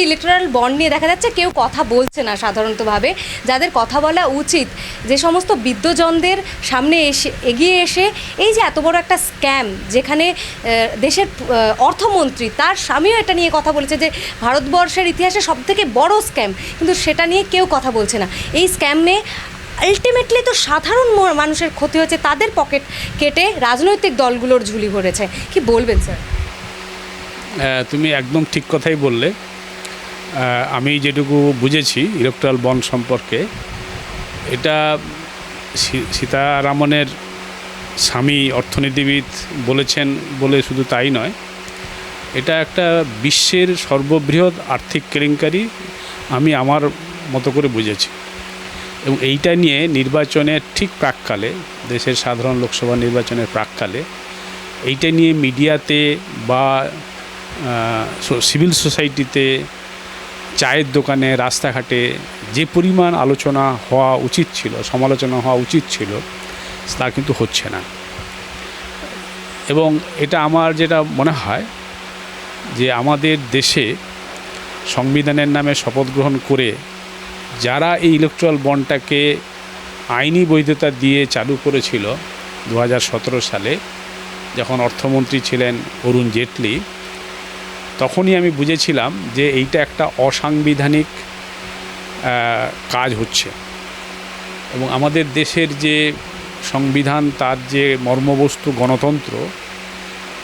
Electoral bond নিয়ে দেখা যাচ্ছে কেউ কথা বলছে না সাধারণতভাবে। যাদের কথা বলা উচিত, যে সমস্ত বিদ্বজনদের সামনে এগিয়ে এসে এই যে এত বড় একটা স্ক্যাম, যেখানে দেশের অর্থমন্ত্রী তার স্বামীও এটা নিয়ে কথা বলেছে যে ভারতবর্ষের ইতিহাসে সবথেকে বড় স্ক্যাম, কিন্তু সেটা নিয়ে কেউ কথা বলছে না। এই স্ক্যামে আলটিমেটলি তো সাধারণ মানুষের ক্ষতি হয়েছে, তাদের পকেট কেটে রাজনৈতিক দলগুলোর ঝুলি ভরেছে। কি বলবেন স্যার? তুমি একদম ঠিক কথাই বললে। আমি যেটুকু বুঝেছি ইলেকট্রাল বন্ড সম্পর্কে, এটা সীতারামনের স্বামী অর্থনীতিবিদ বলেছেন বলে শুধু তাই নয়, এটা একটা বিশ্বের সর্ববৃহৎ আর্থিক কেলেঙ্কারি আমি আমার মতো করে বুঝেছি। এবং এইটা নিয়ে নির্বাচনের ঠিক প্রাককালে, দেশের সাধারণ লোকসভা নির্বাচনের প্রাককালে এইটা নিয়ে মিডিয়াতে বা সিভিল সোসাইটিতে, চায়ের দোকানে, রাস্তাঘাটে যে পরিমাণ আলোচনা হওয়া উচিত ছিল, সমালোচনা হওয়া উচিত ছিল, তা কিন্তু হচ্ছে না। এবং এটা আমার যেটা মনে হয় যে আমাদের দেশে সংবিধানের নামে শপথ গ্রহণ করে যারা এই ইলেকট্রাল বন্ডটাকে আইনি বৈধতা দিয়ে চালু করেছিল 2017 সালে, যখন অর্থমন্ত্রী ছিলেন অরুণ জেটলি, তখনই আমি বুঝেছিলাম যে এইটা একটা অসাংবিধানিক কাজ হচ্ছে। এবং আমাদের দেশের যে সংবিধান, তার যে মর্মবস্তু গণতন্ত্র,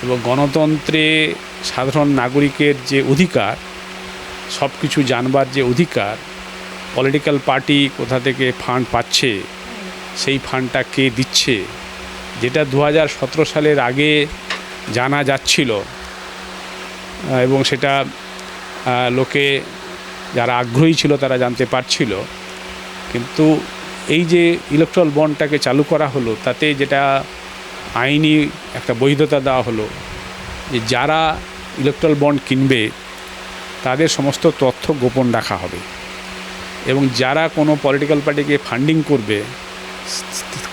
এবং গণতন্ত্রে সাধারণ নাগরিকের যে অধিকার, সব কিছু জানবার যে অধিকার, পলিটিক্যাল পার্টি কোথা থেকে ফান্ড পাচ্ছে, সেই ফান্ডটা কে দিচ্ছে, যেটা 2017 সালের আগে জানা যাচ্ছিল এবং সেটা লোকে যারা আগ্রহী ছিল তারা জানতে পারছিল। কিন্তু এই যে ইলেকট্রাল বন্ডটাকে চালু করা হলো, তাতে যেটা আইনি একটা বৈধতা দেওয়া হলো যে যারা ইলেকট্রাল বন্ড কিনবে তাদের সমস্ত তথ্য গোপন রাখা হবে, এবং যারা কোনো পলিটিক্যাল পার্টিকে ফান্ডিং করবে,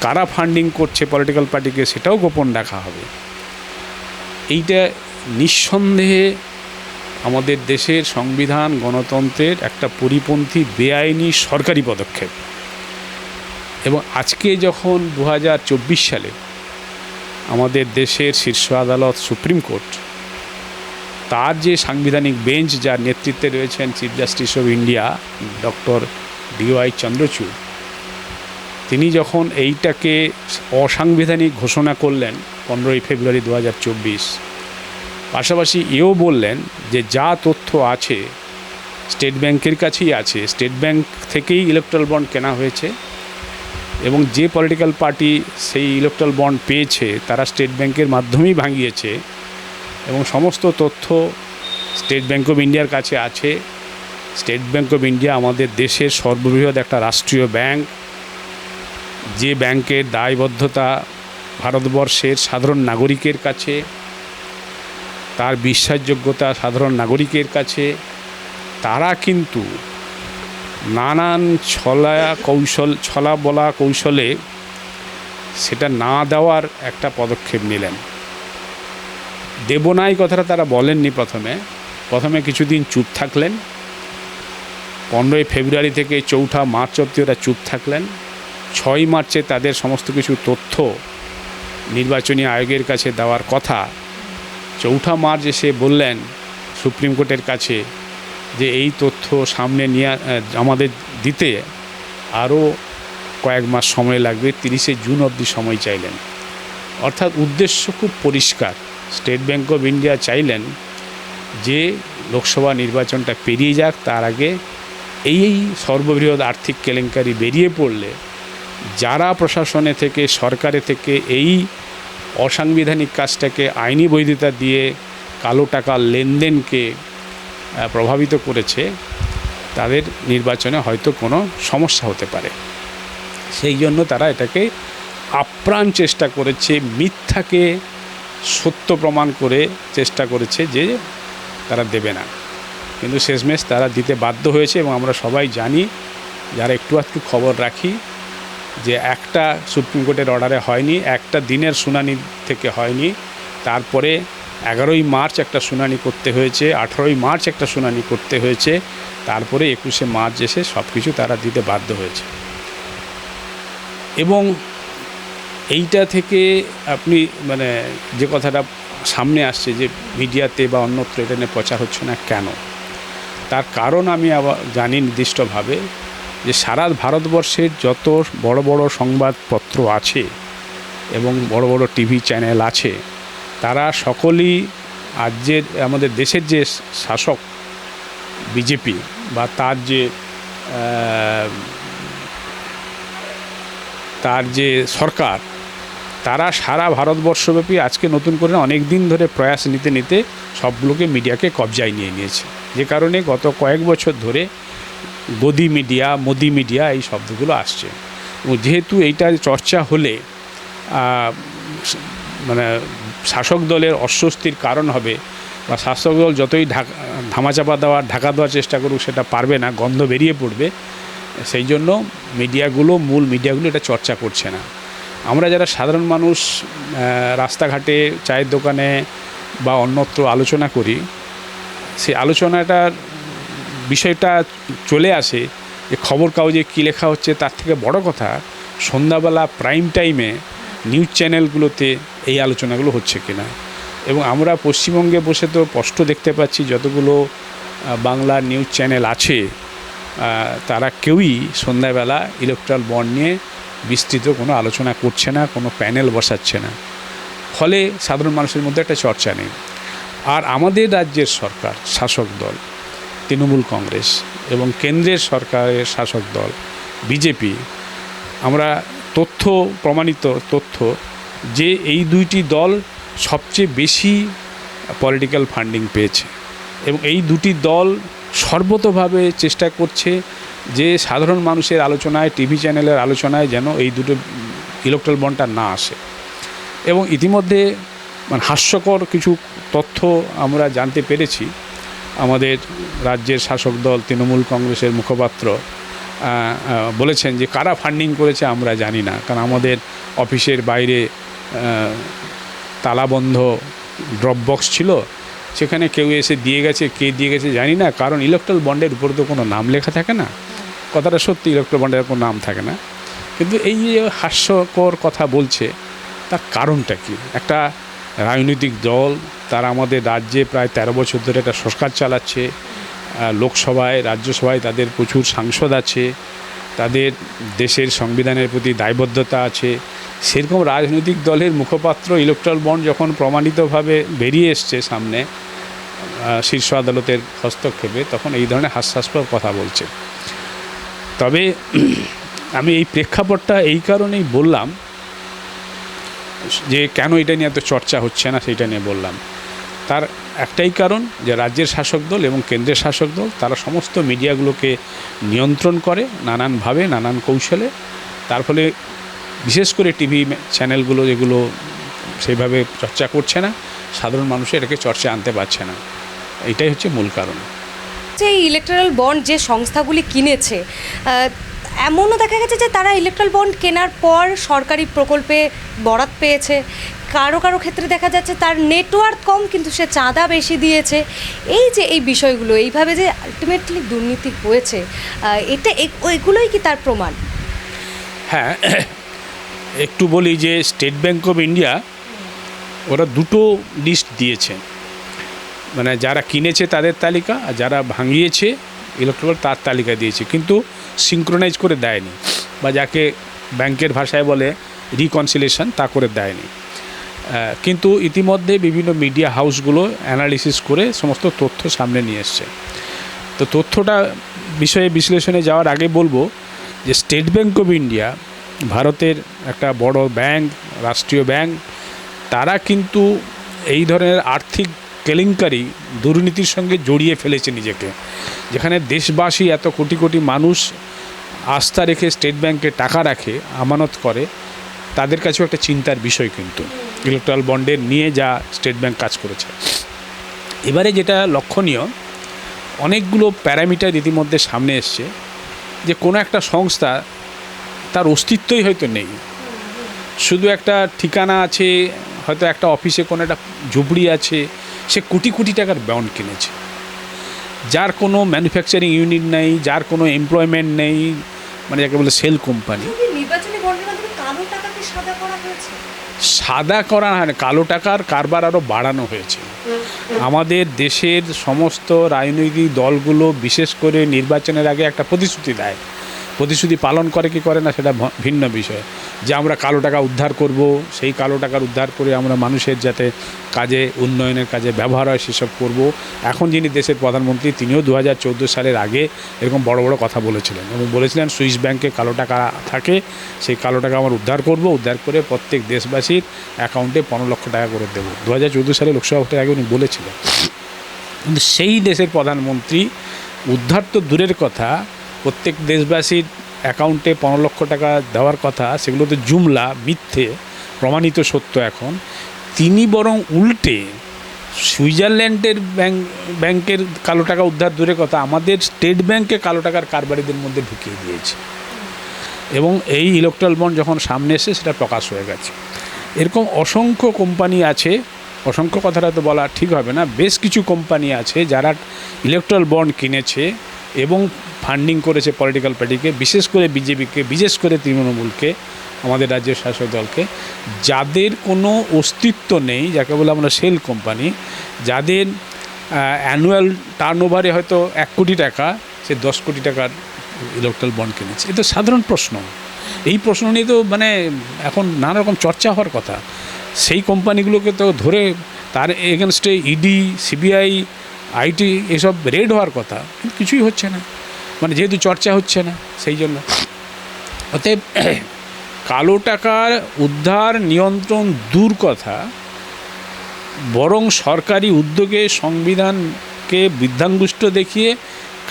কারা ফান্ডিং করছে পলিটিক্যাল পার্টিকে, সেটাও গোপন রাখা হবে। এইটা নিঃসন্দেহে আমাদের দেশের সংবিধান, গণতন্ত্রের একটা পরিপন্থী বেআইনি সরকারি পদক্ষেপ। এবং আজকে যখন 2024 সালে আমাদের দেশের শীর্ষ আদালত সুপ্রিম কোর্ট, তার যে সাংবিধানিক বেঞ্চ, যার নেতৃত্বে রয়েছেন chief justice of India doctor DY Chandrachud, তিনি যখন এইটাকে অসাংবিধানিক ঘোষণা করলেন 15 ফেব্রুয়ারি 2024, পাশাপাশি এও বললেন যে যা তথ্য আছে স্টেট ব্যাংকের কাছেই আছে, স্টেট ব্যাংক থেকেই ইলেকট্রাল বন্ড কেনা হয়েছে, এবং যে পলিটিক্যাল পার্টি সেই ইলেকট্রাল বন্ড পেয়েছে তারা স্টেট ব্যাংকের মাধ্যমেই ভাঙিয়েছে, এবং সমস্ত তথ্য স্টেট ব্যাংক অফ ইন্ডিয়ার কাছে আছে। স্টেট ব্যাংক অফ ইন্ডিয়া আমাদের দেশের সর্ববৃহৎ একটা রাষ্ট্রীয় ব্যাংক, যে ব্যাংকের দায়বদ্ধতা ভারতবর্ষের সাধারণ নাগরিকের কাছে, তার বিশ্বাসযোগ্যতা সাধারণ নাগরিকের কাছে। তারা কিন্তু নানান ছলা বলা কৌশলে সেটা না দেওয়ার একটা পদক্ষেপ নিলেন। দেব না এই কথাটা তারা বলেননি। প্রথমে কিছুদিন চুপ থাকলেন, 15 ফেব্রুয়ারি থেকে 4 মার্চ অবধি ওরা চুপ থাকলেন। 6 মার্চে তাদের সমস্ত কিছু তথ্য নির্বাচনী আয়োগের কাছে দেওয়ার কথা। 4 মার্চ এসে বললেন সুপ্রিম কোর্টের কাছে যে এই তথ্য সামনে নিয়ে আমাদের দিতে আরও কয়েক মাস সময় লাগবে, 30 জুন অবধি সময় চাইলেন। অর্থাৎ উদ্দেশ্য খুব পরিষ্কার। স্টেট ব্যাংক অফ ইন্ডিয়া চাইলেন যে লোকসভা নির্বাচনটা পেরিয়ে যাক, তার আগে এই সর্ববৃহৎ আর্থিক কেলেঙ্কারি বেরিয়ে পড়লে যারা প্রশাসনে থেকে, সরকারে থেকে এই অসাংবিধানিক কাজটাকে আইনি বৈধতা দিয়ে কালো টাকার লেনদেনকে প্রভাবিত করেছে, তাদের নির্বাচনে হয়তো কোনো সমস্যা হতে পারে। সেই জন্য তারা এটাকে আপ্রাণ চেষ্টা করেছে, মিথ্যাকে সত্য প্রমাণ করে চেষ্টা করেছে যে তারা দেবে না, কিন্তু শেষমেশ তারা দিতে বাধ্য হয়েছে। এবং আমরা সবাই জানি, যারা একটু খবর রাখি, যে একটা সুপ্রিম কোর্টের অর্ডারে হয়নি, একটা দিনের শুনানি থেকে হয়নি, তারপরে 11ই মার্চ একটা শুনানি করতে হয়েছে, 18ই মার্চ একটা শুনানি করতে হয়েছে, তারপরে 21শে মার্চ এসে সব কিছু তারা দিতে বাধ্য হয়েছে। এবং এইটা থেকে আপনি মানে যে কথাটা সামনে আসছে যে মিডিয়াতে বা অন্যত্র এটা নিয়ে প্রচার হচ্ছে না কেন, তার কারণ আমি আবার জানি নির্দিষ্টভাবে যে সারা ভারতবর্ষের যত বড় বড় সংবাদপত্র আছে এবং বড় বড় টিভি চ্যানেল আছে, তারা সকলেই রাজ্যের আমাদের দেশের যে শাসক বিজেপি বা তার যে সরকার, তারা সারা ভারতবর্ষব্যাপী আজকে নতুন করে অনেক দিন ধরে প্রয়াস নিতে নিতে সবগুলোকে মিডিয়াকে কবজায় নিয়ে নিয়েছে। যে কারণে গত কয়েক বছর ধরে গদি মিডিয়া, মোদি মিডিয়া এই শব্দগুলো আসছে। এবং যেহেতু এইটা চর্চা হলে মানে শাসক দলের অস্বস্তির কারণ হবে বা শাসক দল যতই ধামাচাপা ঢাকা দেওয়ার চেষ্টা করুক সেটা পারবে না, গন্ধ বেরিয়ে পড়বে। সেই জন্য মূল মিডিয়াগুলো এটা চর্চা করছে না। আমরা যারা সাধারণ মানুষ রাস্তাঘাটে, চায়ের দোকানে বা অন্যত্র আলোচনা করি, সেই আলোচনাটার বিষয়টা চলে আসে যে খবর কাগজে কী লেখা হচ্ছে তার থেকে বড় কথা সন্ধ্যাবেলা প্রাইম টাইমে নিউজ চ্যানেলগুলোতে এই আলোচনাগুলো হচ্ছে কিনা। এবং আমরা পশ্চিমবঙ্গে বসে তো স্পষ্ট দেখতে পাচ্ছি যতগুলো বাংলা নিউজ চ্যানেল আছে তারা কেউই সন্ধ্যাবেলা ইলেকট্রাল বন্ড নিয়ে বিস্তৃত কোনো আলোচনা করছে না, কোনো প্যানেল বসাচ্ছে না। ফলে সাধারণ মানুষের মধ্যে একটা চর্চা নেই। আর আমাদের রাজ্যের সরকার, শাসক দল তৃণমূল কংগ্রেস এবং কেন্দ্রের সরকারের শাসক দল বিজেপি, আমরা প্রমাণিত তথ্য যে এই দুইটি দল সবচেয়ে বেশি পলিটিক্যাল ফান্ডিং পেয়েছে এবং এই দুটি দল সর্বতোভাবে চেষ্টা করছে যে সাধারণ মানুষের আলোচনায়, টিভি চ্যানেলের আলোচনায় যেন এই দুটো ইলেকট্রাল বন্ডটা না আসে। এবং ইতিমধ্যে মানে হাস্যকর কিছু তথ্য আমরা জানতে পেরেছি। আমাদের রাজ্যের শাসক দল তৃণমূল কংগ্রেসের মুখপাত্র বলেছেন যে কারা ফান্ডিং করেছে আমরা জানি না, কারণ আমাদের অফিসের বাইরে তালাবন্ধ ড্রপ বক্স ছিল, সেখানে কেউ এসে দিয়ে গেছে, কে দিয়ে গেছে জানি না, কারণ ইলেকট্রাল বন্ডের উপরে তো কোনো নাম লেখা থাকে না। কথাটা সত্যি, ইলেকট্রাল বন্ডের কোনো নাম থাকে না। কিন্তু এই যে হাস্যকর কথা বলছে তার কারণটা কি? একটা রাজনৈতিক দল, তারা আমাদের রাজ্যে প্রায় 13 বছর ধরে একটা সরকার চালাচ্ছে, লোকসভায়, রাজ্যসভায় তাদের প্রচুর সাংসদ আছে, তাদের দেশের সংবিধানের প্রতি দায়বদ্ধতা আছে। সেরকম রাজনৈতিক দলের মুখপাত্র ইলেকট্রাল বন্ড যখন প্রমাণিতভাবে বেরিয়ে এসছে সামনে শীর্ষ আদালতের হস্তক্ষেপে, তখন এই ধরনের হাস্যাস্পদ কথা বলছে। তবে আমি এই প্রেক্ষাপটটা এই কারণেই বললাম যে কেন এটা নিয়ে এত চর্চা হচ্ছে না, সেইটা নিয়ে বললাম। তার একটাই কারণ যে রাজ্যের শাসক দল এবং কেন্দ্রের শাসক দল তারা সমস্ত মিডিয়াগুলোকে নিয়ন্ত্রণ করে নানানভাবে, নানান কৌশলে। তার ফলে বিশেষ করে টিভি চ্যানেলগুলো যেগুলো সেইভাবে চর্চা করছে না, সাধারণ মানুষের এটাকে চর্চা আনতে পারছে না। এটাই হচ্ছে মূল কারণ। এই ইলেকট্রাল বন্ড যে সংস্থাগুলি কিনেছে, এমনও দেখা গেছে যে তারা ইলেকট্রাল বন্ড কেনার পর সরকারি প্রকল্পে বরাত পেয়েছে। কারো ক্ষেত্রে দেখা যাচ্ছে তার নেটওয়ার্ক কম কিন্তু সে চাঁদা বেশি দিয়েছে। এই যে এই বিষয়গুলো এইভাবে যে আলটিমেটলি দুর্নীতি হয়েছে, এগুলোই কি তার প্রমাণ? হ্যাঁ, একটু বলি যে স্টেট ব্যাঙ্ক অফ ইন্ডিয়া ওরা দুটো লিস্ট দিয়েছে, মানে যারা কিনেছে তাদের তালিকা আর যারা ভাঙিয়েছে ইলেকট্রাল তার তালিকা দিয়েছে, কিন্তু সিঙ্ক্রোনাইজ করে দেয়নি, বা যাকে ব্যাংকের ভাষায় বলে রিকনসিলেশন, তা করে দেয়নি। কিন্তু ইতিমধ্যে বিভিন্ন মিডিয়া হাউসগুলো অ্যানালিসিস করে সমস্ত তথ্য সামনে নিয়ে এসছে। তো তথ্যটা বিষয়ে বিশ্লেষণে যাওয়ার আগে বলবো যে স্টেট ব্যাঙ্ক অফ ইন্ডিয়া ভারতের একটা বড় ব্যাংক, রাষ্ট্রীয় ব্যাংক, তারা কিন্তু এই ধরনের আর্থিক কেলেঙ্কারি, দুর্নীতির সঙ্গে জড়িয়ে ফেলেছে নিজেকে। যেখানে দেশবাসী এত কোটি কোটি মানুষ আস্থা রেখে স্টেট ব্যাংকে টাকা রাখে, আমানত করে, তাদের কাছেও একটা চিন্তার বিষয় কিন্তু ইলেকট্রাল বন্ডের নিয়ে যা স্টেট ব্যাংক কাজ করেছে। এবারে যেটা লক্ষণীয়, অনেকগুলো প্যারামিটার ইতিমধ্যে সামনে এসছে যে কোনো একটা সংস্থা তার অস্তিত্বই হয়তো নেই, শুধু একটা ঠিকানা আছে, হয়তো একটা অফিসে কোনো একটা ঝুপড়ি আছে, সে কোটি কোটি টাকার বন্ড কিনেছে, যার কোনো ম্যানুফ্যাকচারিং ইউনিট নেই, যার কোনো এমপ্লয়মেন্ট নেই, মানে যাকে বলে সেল কোম্পানি। নির্বাচনী বন্ডের মাধ্যমে কালো টাকাকে সাদা করা হয়েছে। সাদা করা হয় না, কালো টাকার কারবার আরও বাড়ানো হয়েছে। আমাদের দেশের সমস্ত রাজনৈতিক দলগুলো বিশেষ করে নির্বাচনের আগে একটা প্রতিশ্রুতি দেয়, প্রতিশ্রুতি পালন করে কি করে না সেটা ভিন্ন বিষয়, যে আমরা কালো টাকা উদ্ধার করব, সেই কালো টাকার উদ্ধার করে আমরা মানুষের যাতে কাজে, উন্নয়নের কাজে ব্যবহার হয় সেসব করব। এখন যিনি দেশের প্রধানমন্ত্রী তিনিও 2014 সালের আগে এরকম বড় বড় কথা বলেছিলেন এবং বলেছিলেন সুইস ব্যাংকে কালো টাকা থাকে, সেই কালো টাকা আমরা উদ্ধার করব, উদ্ধার করে প্রত্যেক দেশবাসীর অ্যাকাউন্টে 15 লক্ষ টাকা করে দেবো। 2014 সালে লোকসভা ভোটের আগে উনি বলেছিলেন। কিন্তু সেই দেশের প্রধানমন্ত্রী উদ্ধার তো দূরের কথা, প্রত্যেক দেশবাসীর অ্যাকাউন্টে 15 লক্ষ টাকা দেওয়ার কথা, সেগুলো তো জুমলা, মিথ্যে, প্রমাণিত সত্য। এখন তিনি বরং উল্টে সুইজারল্যান্ডের ব্যাংকের কালো টাকা উদ্ধার দূরের কথা, আমাদের স্টেট ব্যাংকে কালো টাকার কারবারিদের মধ্যে ঢুকিয়ে দিয়েছে। এবং এই ইলেকট্রাল বন্ড যখন সামনে এসে সেটা প্রকাশ হয়ে গেছে। এরকম অসংখ্য কোম্পানি আছে, অসংখ্য কথাটা তো বলা ঠিক হবে না, বেশ কিছু কোম্পানি আছে যারা ইলেকট্রাল বন্ড কিনেছে এবং ফান্ডিং করেছে পলিটিক্যাল পার্টিকে, বিশেষ করে বিজেপিকে, বিশেষ করে তৃণমূলকে, আমাদের রাজ্যের শাসক দলকে, যাদের কোনো অস্তিত্ব নেই, যাকে বলে আমরা সেল কোম্পানি, যাদের অ্যানুয়াল টার্নওভারে হয়তো 1 কোটি টাকা, সে 10 কোটি টাকার ইলেকট্রাল বন্ড কিনেছে। এ তো সাধারণ প্রশ্ন। এই প্রশ্ন নিয়ে তো মানে এখন নানা রকম চর্চা হওয়ার কথা। সেই কোম্পানিগুলোকে তো ধরে তার এগেনস্টে ইডি, সিবিআই, আইটি এসব রেড হওয়ার কথা, কিন্তু কিছুই হচ্ছে না, মানে যেহেতু চর্চা হচ্ছে না সেই জন্য। অতএব কালো টাকার উদ্ধার, নিয়ন্ত্রণ দূর কথা, বরং সরকারি উদ্যোগে সংবিধানকে বৃদ্ধাঙ্গুষ্ঠ দেখিয়ে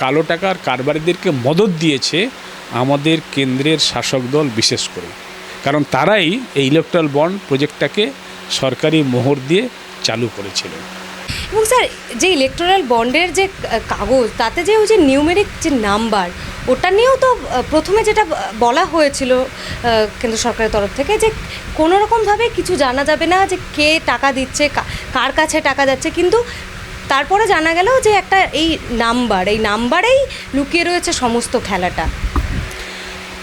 কালো টাকার কারবারিদেরকে মদত দিয়েছে আমাদের কেন্দ্রের শাসক দল বিশেষ করে, কারণ তারাই এই ইলেকট্রাল বন্ড প্রজেক্টটাকে সরকারি মোহর দিয়ে চালু করেছিল। এবং স্যার, যে ইলেকট্রাল বন্ডের যে কাগজ, তাতে যে ওই যে নিউমেরিক যে নাম্বার, ওটা নিয়েও তো প্রথমে যেটা বলা হয়েছিল কেন্দ্র সরকারের তরফ থেকে, যে কোনো রকমভাবে কিছু জানা যাবে না যে কে টাকা দিচ্ছে, কার কাছে টাকা যাচ্ছে, কিন্তু তারপরে জানা গেল যে একটা এই নাম্বারেই লুকিয়ে রয়েছে সমস্ত খেলাটা।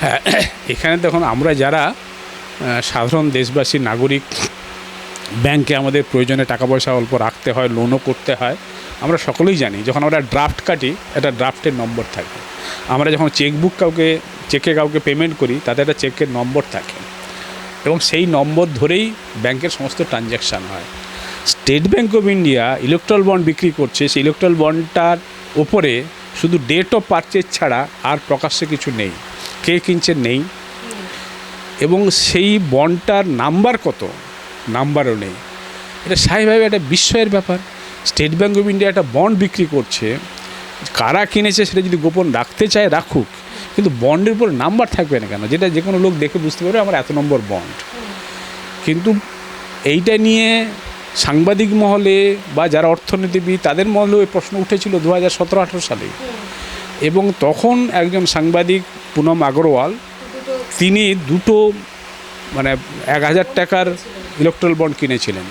হ্যাঁ, এখানে দেখুন, আমরা যারা সাধারণ দেশবাসী নাগরিক, ব্যাংকে আমাদের প্রয়োজনে টাকা পয়সা অল্প রাখতে হয়, লোনও করতে হয়, আমরা সকলেই জানি যখন আমরা ড্রাফট কাটি, একটা ড্রাফটের নম্বর থাকে। আমরা যখন চেকে কাউকে পেমেন্ট করি, তাতে একটা চেকের নম্বর থাকে এবং সেই নম্বর ধরেই ব্যাংকের সমস্ত ট্রানজ্যাকশান হয়। State bank of India electoral bond বিক্রি করছে, সেই ইলেকট্রাল বন্ডটার ওপরে শুধু ডেট অফ পারচেজ ছাড়া আর প্রকাশ্যে কিছু নেই, কে কিনছে নেই, এবং সেই বন্ডটার নাম্বার কত, নাম্বারও নেই। এটা স্বাভাবিকভাবে একটা বিস্ময়ের ব্যাপার। স্টেট ব্যাংক অফ ইন্ডিয়া একটা বন্ড বিক্রি করছে, কারা কিনেছে সেটা যদি গোপন রাখতে চায় রাখুক, কিন্তু বন্ডের উপর নাম্বার থাকবে না কেন, যেটা যে কোনো লোক দেখে বুঝতে পারবে আমার এত নম্বর বন্ড। কিন্তু এইটা নিয়ে সাংবাদিক মহলে বা যারা অর্থনীতিবিদ, তাদের মহলেও এই প্রশ্ন উঠেছিল 2017-18 সালে, এবং তখন একজন সাংবাদিক পুনম আগরওয়াল, তিনি দুটো মানে 1000 টাকার ইলেকট্রাল বন্ড কিনেছিলেন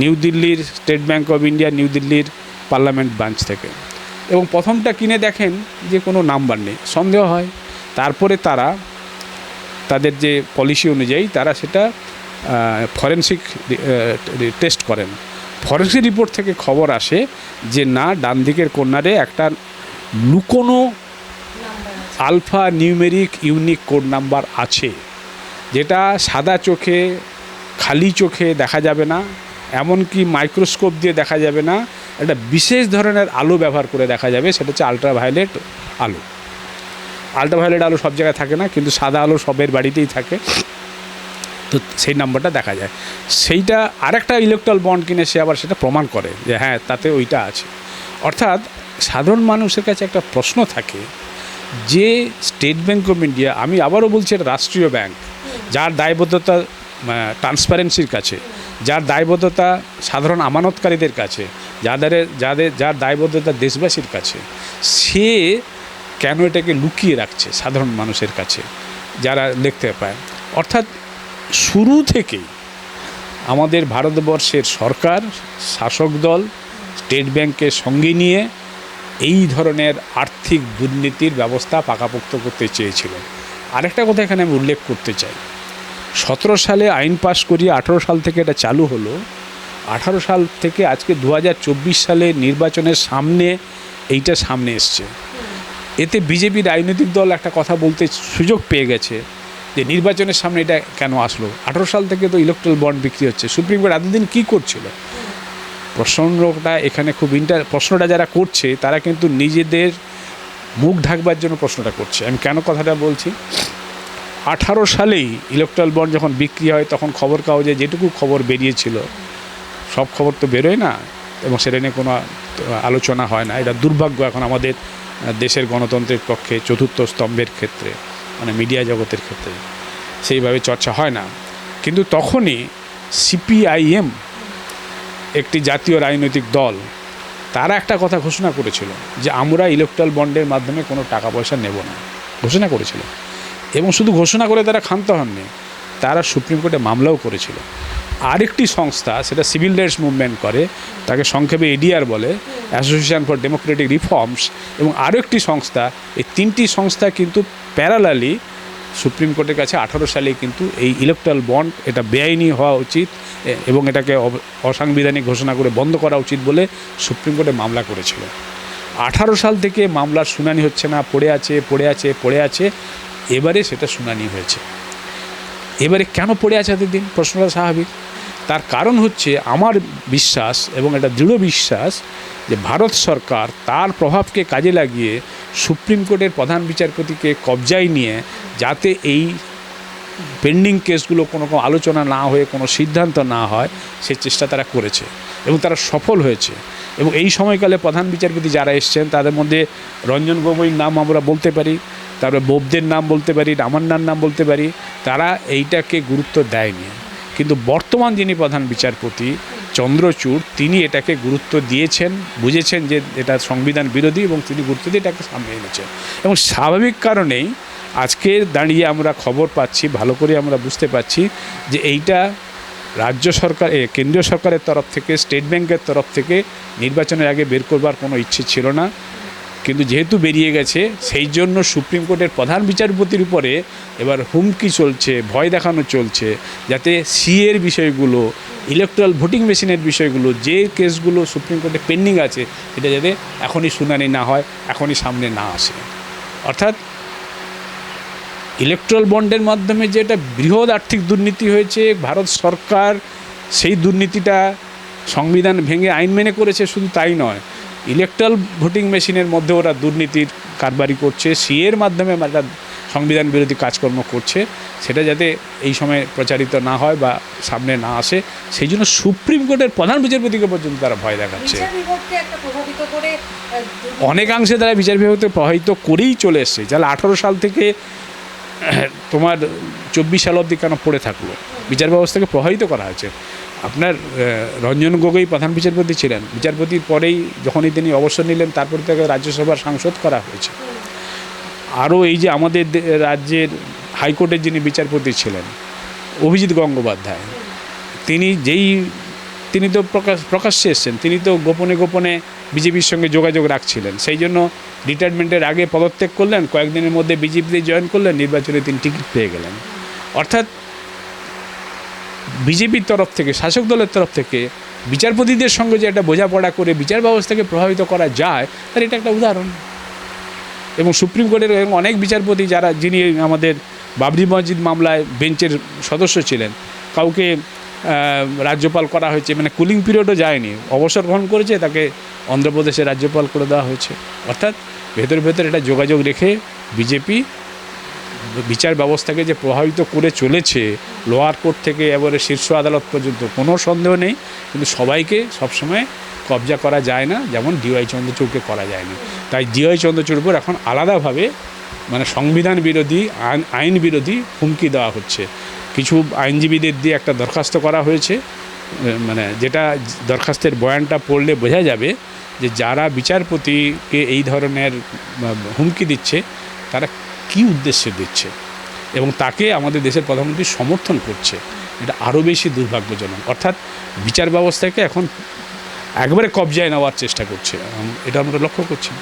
নিউ দিল্লির state bank of India, new দিল্লির পার্লামেন্ট ব্রাঞ্চ থেকে, এবং প্রথমটা কিনে দেখেন যে কোনো নাম্বার নেই, সন্দেহ হয়। তারপরে তারা তাদের যে পলিসি অনুযায়ী তারা সেটা ফরেনসিক টেস্ট করেন। ফরেনসিক রিপোর্ট থেকে খবর আসে যে না, ডান দিকের কর্নারে একটা লুকোনো alphanumeric unique code number আছে, যেটা সাদা চোখে, খালি চোখে দেখা যাবে না, এমনকি মাইক্রোস্কোপ দিয়ে দেখা যাবে না, একটা বিশেষ ধরনের আলো ব্যবহার করে দেখা যাবে, সেটা হচ্ছে আলট্রাভায়োলেট আলো। আলট্রাভায়োলেট আলো সব জায়গায় থাকে না, কিন্তু সাদা আলো সবের বাড়িতেই থাকে, তো সেই নাম্বারটা দেখা যায়। সেইটা আরেকটা ইলেকট্রাল বন্ড কিনে সে আবার সেটা প্রমাণ করে যে হ্যাঁ, তাতে ওইটা আছে। অর্থাৎ সাধারণ মানুষের কাছে একটা প্রশ্ন থাকে যে স্টেট ব্যাংক অফ ইন্ডিয়া, আমি আবারও বলছি, এটা রাষ্ট্রীয় ব্যাংক, যার দায়বদ্ধতা ট্রান্সপারেন্সির কাছে, যার দায়বদ্ধতা সাধারণ আমানতকারীদের কাছে, যার দায়বদ্ধতা দেশবাসীর কাছে, সে কেন এটাকে লুকিয়ে রাখছে সাধারণ মানুষের কাছে যারা দেখতে পায়? অর্থাৎ শুরু থেকেই আমাদের ভারতবর্ষের সরকার, শাসক দল স্টেট ব্যাংককে সঙ্গে নিয়ে এই ধরনের আর্থিক দুর্নীতির ব্যবস্থা পাকাপোক্ত করতে চেয়েছিল। আরেকটা কথা এখানে আমি উল্লেখ করতে চাই, 17 সালে আইন পাশ করিয়ে 18 সাল থেকে এটা চালু হলো। 18 সাল থেকে আজকে 2024 সালে নির্বাচনের সামনে এইটা সামনে এসছে। এতে বিজেপি রাজনৈতিক দল একটা কথা বলতে সুযোগ পেয়ে গেছে যে নির্বাচনের সামনে এটা কেন আসলো। 18 সাল থেকে তো ইলেকট্রাল বন্ড বিক্রি হচ্ছে, সুপ্রিম কোর্ট এতদিন কী করছিল? প্রশ্নটা এখানে খুব প্রশ্নটা যারা করছে তারা কিন্তু নিজেদের মুখ ঢাকবার জন্য প্রশ্নটা করছে। আমি কেন কথাটা বলছি, 18 সালেই ইলেকট্রাল বন্ড যখন বিক্রি হয় তখন খবর কাগজে যেটুকু খবর বেরিয়েছিল, সব খবর তো বেরোয় না এবং সেটা নিয়ে কোনো আলোচনা হয় না। এটা দুর্ভাগ্য এখন আমাদের দেশের গণতন্ত্রের পক্ষে, চতুর্থ স্তম্ভের ক্ষেত্রে, মানে মিডিয়া জগতের ক্ষেত্রে সেইভাবে চর্চা হয় না। কিন্তু তখনই সিপিআইএম একটি জাতীয় রাজনৈতিক দল, তারা একটা কথা ঘোষণা করেছিল যে আমরা ইলেকট্রাল বন্ডের মাধ্যমে কোনো টাকা পয়সা নেব না, ঘোষণা করেছিল। এবং শুধু ঘোষণা করে তারা ক্ষান্ত হননি, তারা সুপ্রিম কোর্টে মামলাও করেছিল। আরেকটি সংস্থা, সেটা সিভিল রাইটস মুভমেন্ট করে, তাকে সংক্ষেপে এডিআর বলে, অ্যাসোসিয়েশন ফর ডেমোক্রেটিক রিফর্মস, এবং আরও একটি সংস্থা, এই তিনটি সংস্থা কিন্তু প্যারালালি সুপ্রিম কোর্টের কাছে 18 সালে কিন্তু এই ইলেকট্রাল বন্ড এটা বেআইনি হওয়া উচিত এবং এটাকে অসাংবিধানিক ঘোষণা করে বন্ধ করা উচিত বলে সুপ্রিম কোর্টে মামলা করেছিল। 18 সাল থেকে মামলার শুনানি হচ্ছে না, পড়ে আছে। এবারে সেটা শুনানি হয়েছে। এবারে কেন পড়ে আছে এতদিন, প্রশ্নটা স্বাভাবিক। তার কারণ হচ্ছে আমার বিশ্বাস এবং এটা দৃঢ় বিশ্বাস যে ভারত সরকার তার প্রভাবকে কাজে লাগিয়ে সুপ্রিম কোর্টের প্রধান বিচারপতিকে কবজায় নিয়ে যাতে এই পেন্ডিং কেসগুলো কোনো আলোচনা না হয়ে কোনো সিদ্ধান্ত না হয়, সে চেষ্টা তারা করেছে এবং তারা সফল হয়েছে। এবং এই সময়কালে প্রধান বিচারপতি যারা এসছেন তাদের মধ্যে রঞ্জন গগৈর নাম আমরা বলতে পারি, তারপরে বোবদের নাম বলতে পারি, রামান্নার নাম বলতে পারি। তারা এইটাকে গুরুত্ব দেয়নি, কিন্তু বর্তমান যিনি প্রধান বিচারপতি চন্দ্রচূড়, তিনি এটাকে গুরুত্ব দিয়েছেন, বুঝেছেন যে এটা সংবিধান বিরোধী এবং তিনি গুরুত্ব দিয়ে এটাকে সামনে এনেছেন। এবং স্বাভাবিক কারণেই আজকে দাঁড়িয়ে আমরা খবর পাচ্ছি, ভালো করে আমরা বুঝতে পারছি যে এইটা রাজ্য সরকার, কেন্দ্রীয় সরকারের তরফ থেকে, স্টেট ব্যাংকের তরফ থেকে নির্বাচনের আগে বের করবার কোনো ইচ্ছে ছিল না, কিন্তু যেহেতু বেরিয়ে গেছে সেই জন্য সুপ্রিম কোর্টের প্রধান বিচারপতির উপরে এবার হুমকি চলছে, ভয় দেখানো চলছে, যাতে সিএর বিষয়গুলো, ইলেকট্রাল ভোটিং মেশিনের বিষয়গুলো, যে কেসগুলো সুপ্রিম কোর্টে পেন্ডিং আছে, এটা যাতে এখনই শুনানি না হয়, এখনই সামনে না আসে। অর্থাৎ ইলেকট্রাল বন্ডের মাধ্যমে যে একটা বৃহৎ আর্থিক দুর্নীতি হয়েছে, ভারত সরকার সেই দুর্নীতিটা সংবিধান ভেঙে আইন মেনে করেছে, শুধু তাই নয়, ইলেকট্রাল ভোটিং মেশিনের মধ্যে ওরা দুর্নীতির কারবারি করছে, সিএর মাধ্যমে একটা সংবিধান বিরোধী কাজকর্ম করছে, সেটা যাতে এই সময় প্রচারিত না হয় বা সামনে না আসে, সেই জন্য সুপ্রিম কোর্টের প্রধান বিচারপতিকে পর্যন্ত তারা ভয় দেখাচ্ছে। অনেকাংশে তারা বিচার বিভাগকে প্রভাবিত করেই চলে এসছে। যারা 18 সাল থেকে তোমার 24 সাল অবধি কেন পড়ে থাকলো, বিচার ব্যবস্থাকে প্রভাবিত করা হয়েছে। আপনার রঞ্জন গগৈ প্রধান বিচারপতি ছিলেন, বিচারপতির পরেই যখনই তিনি অবসর নিলেন তারপর থেকে রাজ্যসভার সাংসদ করা হয়েছে। আরও এই যে আমাদের রাজ্যের হাইকোর্টের যিনি বিচারপতি ছিলেন অভিজিৎ গঙ্গোপাধ্যায়, তিনি তো প্রকাশ্যে এসছেন, তিনি তো গোপনে বিজেপির সঙ্গে যোগাযোগ রাখছিলেন, সেই জন্য রিটায়ারমেন্টের আগে পদত্যাগ করলেন, কয়েকদিনের মধ্যে বিজেপিতে জয়েন করলেন, নির্বাচনে তিনি টিকিট পেয়ে গেলেন। অর্থাৎ বিজেপির তরফ থেকে, শাসক দলের তরফ থেকে বিচারপতিদের সঙ্গে যে একটা বোঝাপড়া করে বিচার ব্যবস্থাকে প্রভাবিত করা যায়, তার এটা একটা উদাহরণ। এবং সুপ্রিম কোর্টের অনেক বিচারপতি যিনি আমাদের বাবরি মসজিদ মামলায় বেঞ্চের সদস্য ছিলেন, কাউকে রাজ্যপাল করা হয়েছে, মানে কুলিং পিরিয়ডও যায়নি, অবসর গ্রহণ করেছে, তাকে অন্ধ্রপ্রদেশে রাজ্যপাল করে দেওয়া হয়েছে। অর্থাৎ ভেতর এটা যোগাযোগ রেখে বিজেপি বিচার ব্যবস্থাকে যে প্রভাবিত করে চলেছে, লোয়ার কোর্ট থেকে এবারে শীর্ষ আদালত পর্যন্ত, কোনো সন্দেহ নেই। কিন্তু সবাইকে সবসময় কবজা করা যায় না, যেমন ডিওয়াই চন্দ্রচূড়কে করা যায়নি। তাই ডিওয়াই চন্দ্রচূড় উপর এখন আলাদাভাবে মানে সংবিধান বিরোধী, আইন বিরোধী হুমকি দেওয়া হচ্ছে। কিছু আইনজীবীদের দিয়ে একটা দরখাস্ত করা হয়েছে, মানে যেটা দরখাস্তের বয়ানটা পড়লে বোঝা যাবে যে যারা বিচারপতিকে এই ধরনের হুমকি দিচ্ছে তারা কী উদ্দেশ্যে দিচ্ছে এবং তাকে আমাদের দেশের প্রধানমন্ত্রী সমর্থন করছে। এটা আরও বেশি দুর্ভাগ্যজনক। অর্থাৎ বিচার ব্যবস্থাকে এখন একবারে কবজায় নেওয়ার চেষ্টা করছে, এটা আমরা লক্ষ্য করছি।